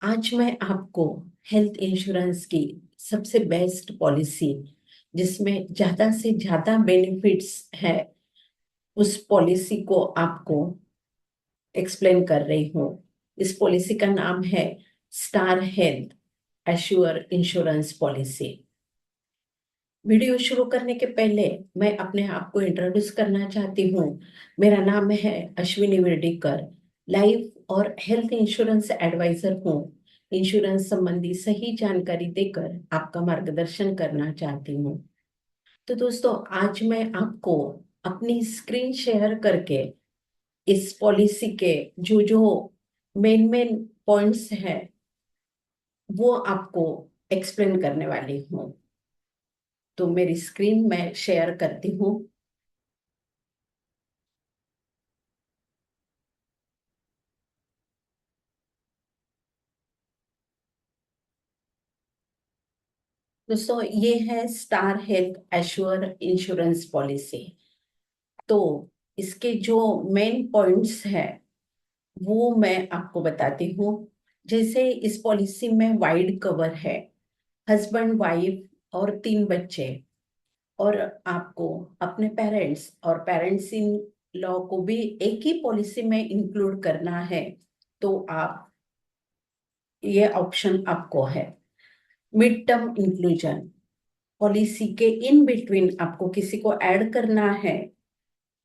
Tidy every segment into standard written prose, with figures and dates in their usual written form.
आज मैं आपको हेल्थ इंश्योरेंस की सबसे बेस्ट पॉलिसी, जिसमें ज्यादा से ज्यादा बेनिफिट्स है, उस पॉलिसी को आपको एक्सप्लेन कर रही हूँ। इस पॉलिसी का नाम है star health assure insurance policy. Video शुरू करने के पहले मैं अपने आप को इंट्रोड्यूस करना चाहती हूँ। मेरा नाम है अश्विनी वर्डीकर। लाइफ और हेल्थ इंश्योरेंस एडवाइजर हूँ। इंश्योरेंस संबंधी सही जानकारी देकर आपका मार्गदर्शन करना चाहती हूँ। तो दोस्तों, आज मैं आपको अपनी स्क्रीन शेयर करके इस पॉलिसी के जो जो मेन मेन पॉइंट्स हैं वो आपको एक्सप्लेन करने वाली हूँ। तो मेरी स्क्रीन मैं शेयर करती हूँ। दोस्तों, ये है star health assure insurance policy. तो इसके जो मेन पॉइंट्स हैं वो मैं आपको बताती हूँ। जैसे इस पॉलिसी में वाइड कवर है, हस्बैंड वाइफ और 3 बच्चे, और आपको अपने पेरेंट्स और पेरेंट्स इन लॉ को भी एक ही पॉलिसी में इंक्लूड करना है। तो आप ये ऑप्शन आपको है। मिड टर्म इंक्लूजन, पॉलिसी के इन बिटवीन आपको किसी को ऐड करना है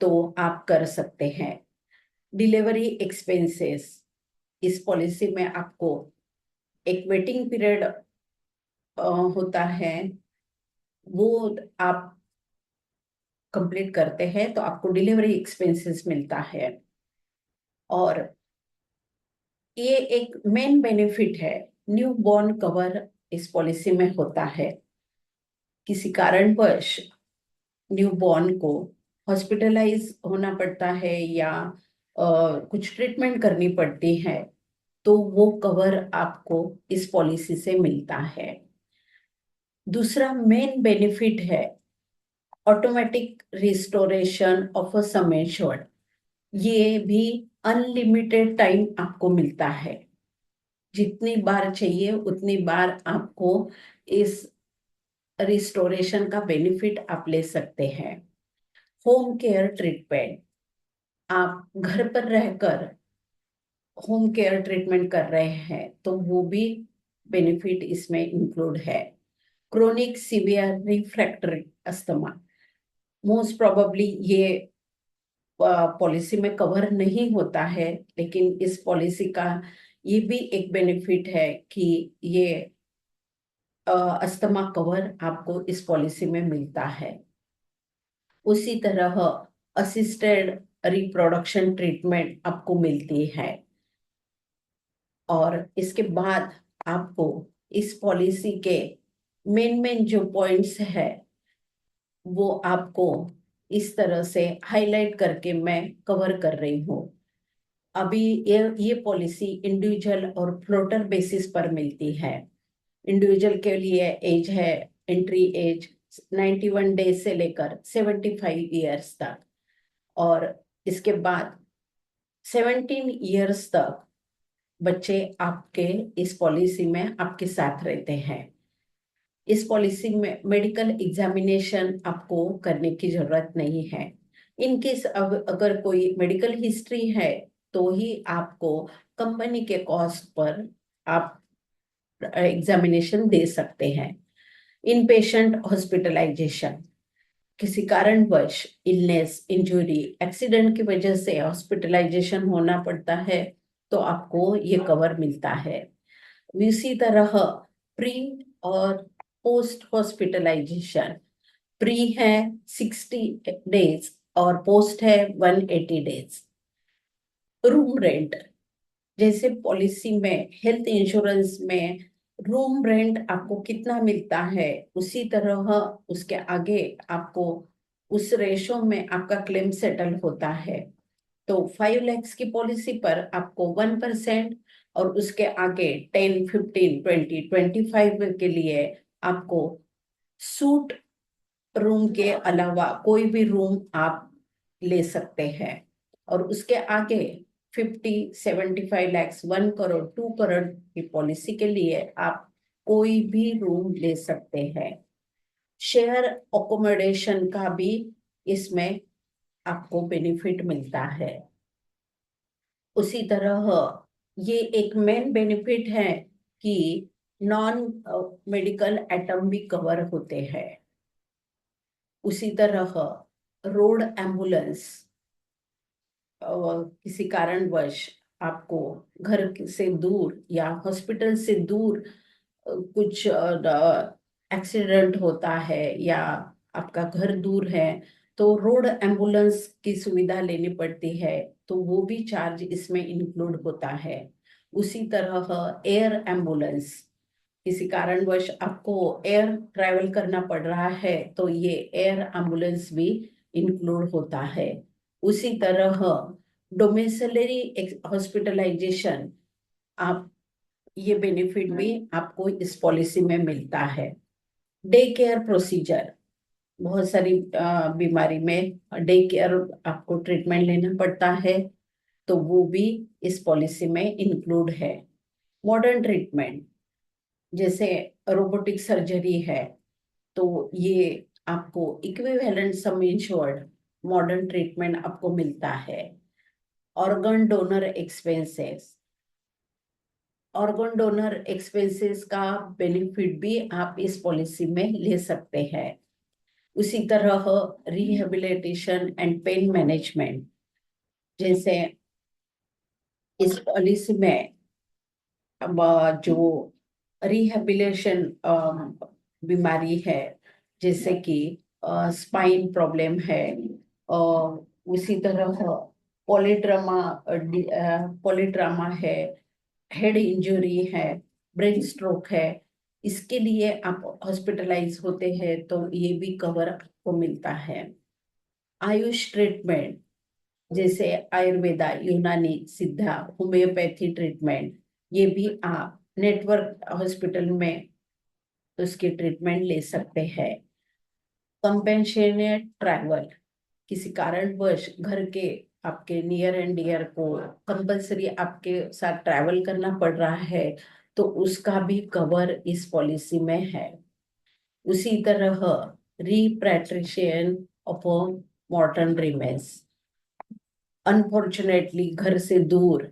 तो आप कर सकते हैं। डिलीवरी एक्सपेंसेस, इस पॉलिसी में आपको एक वेटिंग पीरियड होता है, वो आप कंप्लीट करते हैं तो आपको डिलीवरी एक्सपेंसेस मिलता है। और ये एक मेन बेनिफिट है, न्यू बॉर्न कवर इस पॉलिसी में होता है। किसी कारणवश न्यू बॉर्न को हॉस्पिटलाइज होना पड़ता है या कुछ ट्रीटमेंट करनी पड़ती है तो वो कवर आपको इस पॉलिसी से मिलता है। दूसरा मेन बेनिफिट है automatic restoration of a sum assured. ये भी अनलिमिटेड टाइम आपको मिलता है, जितनी बार चाहिए उतनी बार आपको इस रिस्टोरेशन का बेनिफिट आप ले सकते हैं। होम केयर ट्रीटमेंट, आप घर पर रहकर होम केयर ट्रीटमेंट कर रहे हैं तो वो भी बेनिफिट इसमें इंक्लूड है। Chronic severe refractory asthma, most probably ये पॉलिसी में कवर नहीं होता है, लेकिन इस पॉलिसी का ये भी एक बेनिफिट है कि ये अस्थमा कवर आपको इस पॉलिसी में मिलता है। उसी तरह असिस्टेड रिप्रोडक्शन ट्रीटमेंट आपको मिलती है। और इसके बाद आपको इस पॉलिसी के मेन मेन जो पॉइंट्स है वो आपको इस तरह से हाईलाइट करके मैं कवर कर रही हूँ। अभी ये पॉलिसी इंडिविजुअल और फ्लोटर बेसिस पर मिलती है। इंडिविजुअल के लिए एज है, एंट्री एज 91 डेज से लेकर 75 ईयर्स तक, और इसके बाद 17 ईयर्स तक बच्चे आपके इस पॉलिसी में आपके साथ रहते हैं। इस पॉलिसी में मेडिकल एग्जामिनेशन आपको करने की जरूरत नहीं है। इन केस अगर कोई मेडिकल हिस्ट्री है तो ही आपको कंपनी के कॉस्ट पर आप एग्जामिनेशन दे सकते हैं। इन पेशेंट हॉस्पिटलाइजेशन, किसी कारणवश इलनेस, इंजुरी, एक्सीडेंट की वजह से हॉस्पिटलाइजेशन होना पड़ता है तो आपको ये कवर मिलता है। इसी तरह प्री और पोस्ट हॉस्पिटलाइजेशन, प्री है 60 डेज और पोस्ट है 180 डेज। रूम रेंट, जैसे पॉलिसी में हेल्थ इंश्योरेंस में रूम रेंट आपको कितना मिलता है, उसी तरह उसके आगे आपको उस रेशो में आपका क्लेम सेटल होता है। तो 5 लाख की पॉलिसी पर आपको 1%, और उसके आगे 10, 15, 20, 25 के लिए आपको सूट रूम के अलावा कोई भी रूम आप ले सकते हैं। और उसके आगे 50-75 लाख, 1 करोड़, 2 करोड़ की पॉलिसी के लिए आप कोई भी रूम ले सकते हैं। शेयर अकोमोडेशन का भी इसमें आपको बेनिफिट मिलता है। उसी तरह ये एक मेन बेनिफिट है कि नॉन मेडिकल आइटम भी कवर होते हैं। उसी तरह रोड एम्बुलेंस, किसी कारणवश आपको घर से दूर या हॉस्पिटल से दूर कुछ एक्सीडेंट होता है या आपका घर दूर है, तो रोड एम्बुलेंस की सुविधा लेनी पड़ती है, तो वो भी चार्ज इसमें इंक्लूड होता है। उसी तरह एयर एम्बुलेंस, किसी कारणवश आपको एयर ट्रैवल करना पड़ रहा है, तो ये एयर एम्बुलेंस भी इंक्लूड होता है। उसी तरह डोमिसिलरी हॉस्पिटलाइजेशन, आप ये बेनिफिट भी आपको इस पॉलिसी में मिलता है। डे केयर प्रोसीजर, बहुत सारी बीमारी में डे केयर आपको ट्रीटमेंट लेना पड़ता है, तो वो भी इस पॉलिसी में इंक्लूड है। मॉडर्न ट्रीटमेंट, जैसे रोबोटिक सर्जरी है, तो ये आपको इक्विवेलेंट सम इंश्योर्ड मॉडर्न ट्रीटमेंट आपको मिलता है। Organ donor expenses, organ donor expenses का बेनिफिट भी आप इस पॉलिसी में ले सकते हैं। उसी तरह रिहेबिलिटेशन एंड पेन मैनेजमेंट, जैसे इस पॉलिसी में अब जो रिहेबिलिटेशन बीमारी है, जैसे कि स्पाइन प्रॉब्लम है, और उसी तरह पॉलीट्रामा पॉलीट्रामा है, हेड इंजरी है, ब्रेन स्ट्रोक है, इसके लिए आप हॉस्पिटलाइज होते हैं तो ये भी कवर आपको मिलता है। आयुष ट्रीटमेंट, जैसे आयुर्वेदा, यूनानी, सिद्धा, होम्योपैथी ट्रीटमेंट, ये भी आप नेटवर्क हॉस्पिटल में उसकी ट्रीटमेंट ले सकते हैं। कंपेंशनेट ट्रैवल, किसी कारणवश घर के आपके नियर एंड डियर को कंपल्सरी आपके साथ ट्रैवल करना पड़ रहा है, तो उसका भी कवर इस पॉलिसी में है। उसी तरह repatriation of mortal remains, unfortunately घर से दूर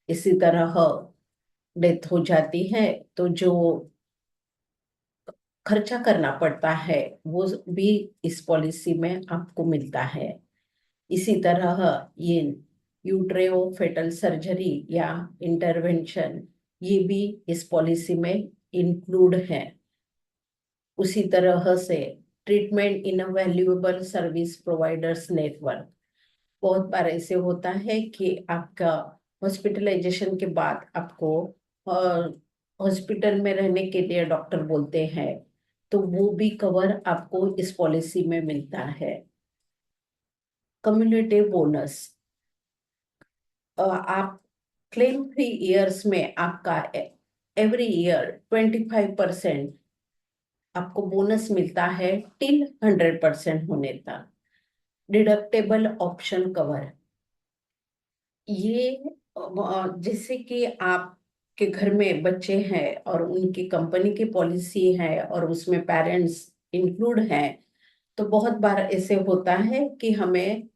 इसी तरह डेथ हो जाती है, तो जो खर्चा करना पड़ता है वो भी इस पॉलिसी में आपको मिलता है। इसी तरह ये यूट्रेओ फेटल सर्जरी या इंटरवेंशन, ये भी इस पॉलिसी में इंक्लूड है। उसी तरह से ट्रीटमेंट इन अ वैल्यूएबल सर्विस प्रोवाइडर्स नेटवर्क, बहुत बार ऐसे होता है कि आपका हॉस्पिटलाइजेशन के बाद आपको हॉस्पिटल में रहने के लिए डॉक्टर बोलते हैं, तो वो भी कवर आपको इस पॉलिसी में मिलता है। कम्युनिटी बोनस, आप क्लेम फ्री ईयर्स में आपका एवरी ईयर 25% आपको बोनस मिलता है टिल 100% होने तक। डिडक्टेबल ऑप्शन कवर, ये जैसे कि आपके घर में बच्चे हैं और उनकी कंपनी की पॉलिसी है और उसमें पेरेंट्स इंक्लूड हैं, तो बहुत बार ऐसे होता है कि हमें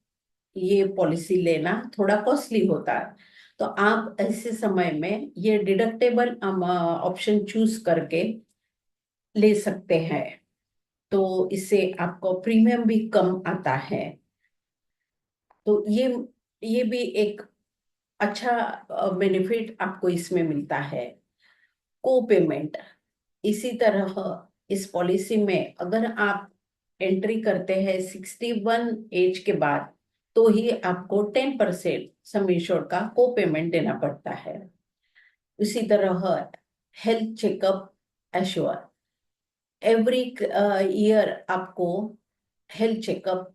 ये पॉलिसी लेना थोड़ा कॉस्टली होता है, तो आप ऐसे समय में ये डिडक्टेबल ऑप्शन चूज करके ले सकते हैं, तो इससे आपको प्रीमियम भी कम आता है। तो ये भी एक अच्छा बेनिफिट आपको इसमें मिलता है। को पेमेंट, इसी तरह इस पॉलिसी में अगर आप एंट्री करते हैं 61 एज के बाद, तो ही आपको 10% सम इंश्योर्ड का को पेमेंट देना पड़ता है। उसी तरह health checkup assure, every year आपको हेल्थ चेकअप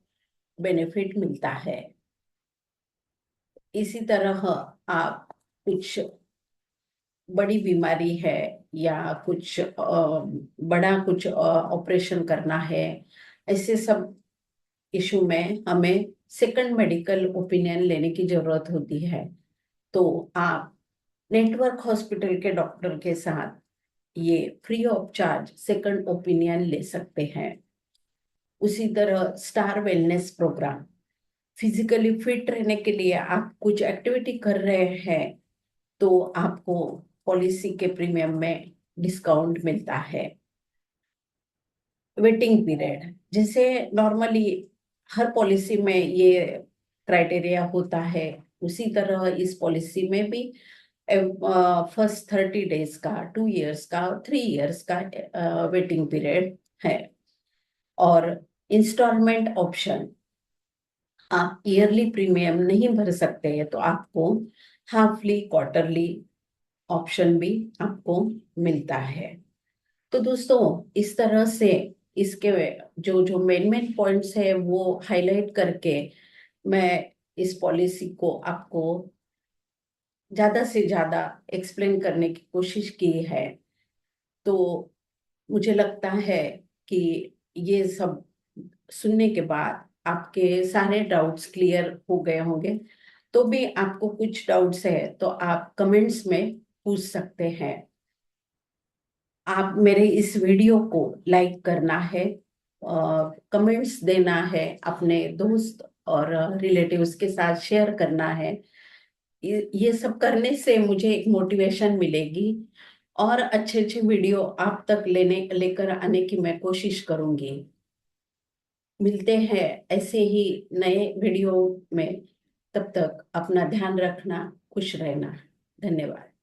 बेनिफिट मिलता है। इसी तरह आप कुछ बड़ी बीमारी है या कुछ बड़ा कुछ ऑपरेशन करना है, ऐसे सब इशू में हमें सेकंड मेडिकल ओपिनियन लेने की जरूरत होती है। तो आप नेटवर्क हॉस्पिटल के डॉक्टर के साथ ये free of charge second opinion ले सकते हैं। उसी तरह star wellness programme, physically fit रहने के लिए आप कुछ एक्टिविटी कर रहे हैं तो आपको पॉलिसी के प्रीमियम में डिस्काउंट मिलता है। वेटिंग पीरियड, जैसे नॉर्मली हर पॉलिसी में ये क्राइटेरिया होता है, उसी तरह इस पॉलिसी में भी फर्स्ट 30 डेज का, 2 इयर्स का, 3 इयर्स का वेटिंग पीरियड है। और इंस्टॉलमेंट ऑप्शन, आप ईयरली प्रीमियम नहीं भर सकते हैं तो आपको हाफली, क्वार्टरली ऑप्शन भी आपको मिलता है। तो दोस्तों, इस तरह से इसके जो जो मेन मेन पॉइंट्स है वो हाईलाइट करके मैं इस पॉलिसी को आपको ज्यादा से ज्यादा एक्सप्लेन करने की कोशिश की है। तो मुझे लगता है कि ये सब सुनने के बाद आपके सारे डाउट्स क्लियर हो गए होंगे। तो भी आपको कुछ डाउट्स है तो आप कमेंट्स में पूछ सकते हैं। आप मेरे इस वीडियो को लाइक करना है, कमेंट्स देना है, अपने दोस्त और रिलेटिव्स के साथ शेयर करना है। ये सब करने से मुझे एक मोटिवेशन मिलेगी और अच्छे अच्छे वीडियो आप तक लेकर आने की मैं कोशिश करूंगी। मिलते हैं ऐसे ही नए वीडियो में। तब तक अपना ध्यान रखना, खुश रहना। धन्यवाद।